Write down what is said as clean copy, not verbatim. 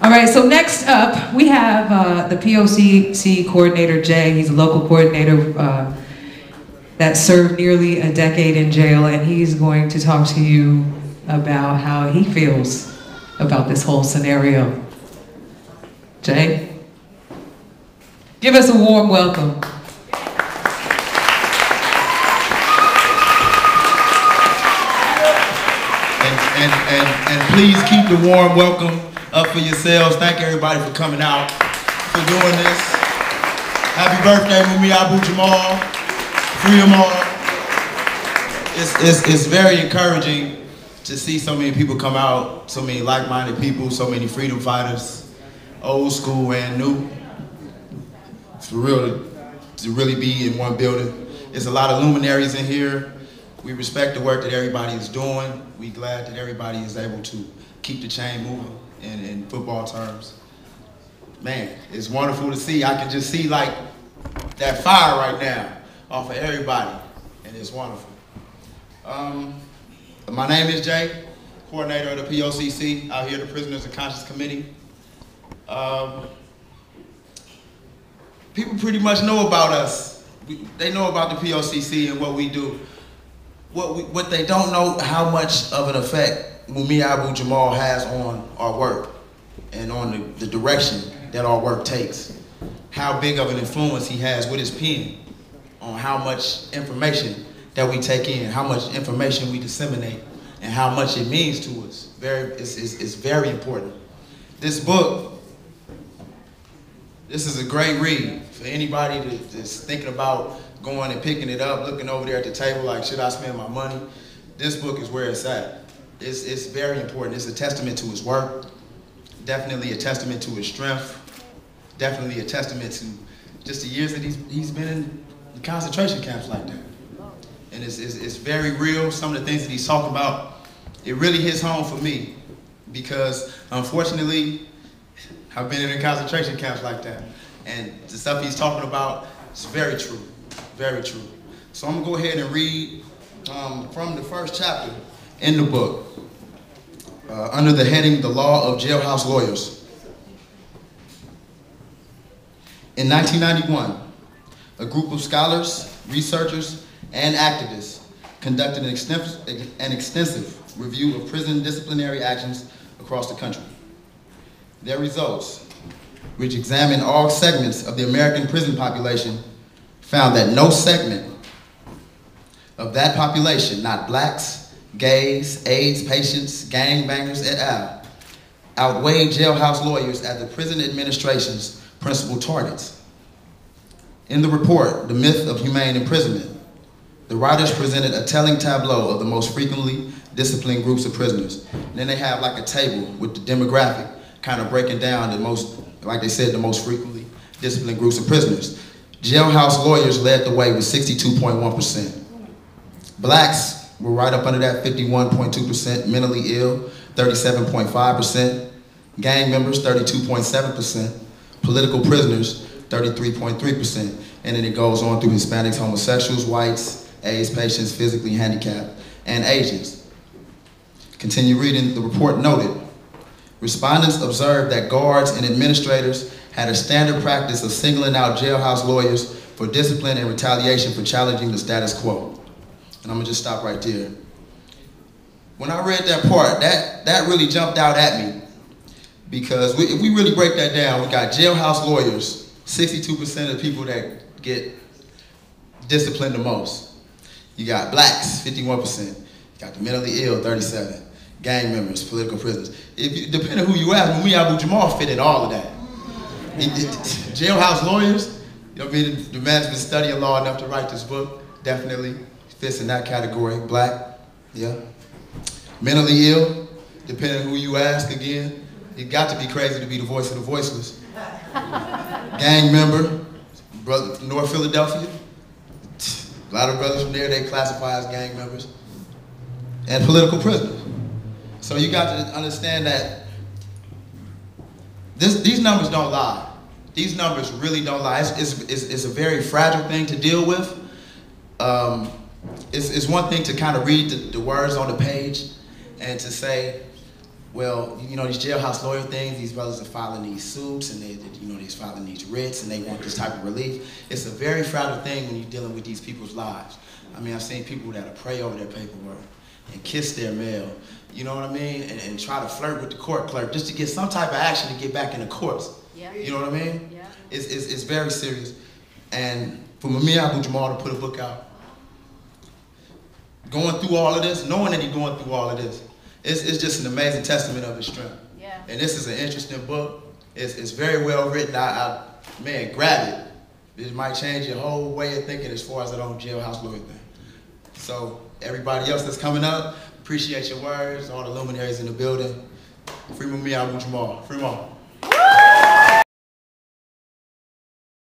All right, so next up, we have the POCC Coordinator Jay. He's a local coordinator that served nearly a decade in jail, and he's going to talk to you about how he feels about this whole scenario. Jay, give us a warm welcome. And please keep the warm welcome up for yourselves. Thank everybody for coming out, for doing this. Happy birthday, Mumia Abu-Jamal. Free them all. It's very encouraging to see so many people come out, so many like-minded people, so many freedom fighters, old school and new. For real, to really be in one building. There's a lot of luminaries in here. We respect the work that everybody is doing. We're glad that everybody is able to keep the chain moving in football terms. Man, it's wonderful to see. I can just see like that fire right now off of everybody, and it's wonderful. My name is Jay, coordinator of the POCC, out here at the Prisoners of Conscience Committee. People pretty much know about us. They know about the POCC and what we do. What they don't know, how much of an effect Mumia Abu-Jamal has on our work and on the direction that our work takes. How big of an influence he has with his pen on how much information that we take in, how much information we disseminate, and how much it means to us. It's very important. This book, this is a great read for anybody that's thinking about going and picking it up, looking over there at the table like, should I spend my money? This book is where it's at. It's very important. It's a testament to his work, definitely a testament to his strength, definitely a testament to just the years that he's been in concentration camps like that. And it's very real. Some of the things that he's talking about, it really hits home for me because unfortunately, I've been in concentration camps like that. And the stuff he's talking about is very true, very true. So I'm gonna go ahead and read from the first chapter in the book under the heading, The Law of Jailhouse Lawyers. In 1991, a group of scholars, researchers, and activists conducted an extensive review of prison disciplinary actions across the country. Their results, which examined all segments of the American prison population, found that no segment of that population, not blacks, gays, AIDS patients, gangbangers, et al., outweighed jailhouse lawyers as the prison administration's principal targets. In the report, The Myth of Humane Imprisonment, the writers presented a telling tableau of the most frequently disciplined groups of prisoners. And then they have like a table with the demographic kind of breaking down the most, like they said, the most frequently disciplined groups of prisoners. Jailhouse lawyers led the way with 62.1%. Blacks were right up under that, 51.2%. Mentally ill, 37.5%. Gang members, 32.7%. Political prisoners, 33.3%. And then it goes on through Hispanics, homosexuals, whites, AIDS patients, physically handicapped, and Asians. Continue reading. The report noted, respondents observed that guards and administrators had a standard practice of singling out jailhouse lawyers for discipline and retaliation for challenging the status quo. And I'm gonna just stop right there. When I read that part, that really jumped out at me because if we really break that down, we got jailhouse lawyers, 62% of the people that get disciplined the most. You got blacks, 51%. You got the mentally ill, 37%. Gang members, political prisoners. Depending on who you ask, Mumia Abu-Jamal fit in all of that. Jailhouse lawyers, you know what I mean? The man's been studying law enough to write this book. Definitely fits in that category. Black, yeah. Mentally ill, depending on who you ask, again. You got to be crazy to be the voice of the voiceless. Gang member, brother from North Philadelphia. A lot of brothers from there, they classify as gang members. And political prisoners. So you got to understand that these numbers don't lie. These numbers really don't lie. It's a very fragile thing to deal with. It's one thing to kind of read the words on the page and to say, well, you know, these jailhouse lawyer things, these brothers are filing these suits and they're filing these writs and they want this type of relief. It's a very fragile thing when you're dealing with these people's lives. I mean, I've seen people that'll pray over their paperwork and kiss their mail, you know what I mean? And try to flirt with the court clerk just to get some type of action to get back in the courts. Yeah. You know what I mean? Yeah. It's very serious. And for Mumia Abu-Jamal to put a book out, going through all of this, knowing that he's going through all of this, it's just an amazing testament of his strength. Yeah. And this is an interesting book. It's very well written. Man, grab it. It might change your whole way of thinking as far as that old jailhouse lawyer thing. So everybody else that's coming up, appreciate your words, all the luminaries in the building. Free Mumia Abu-Jamal. Free Mum.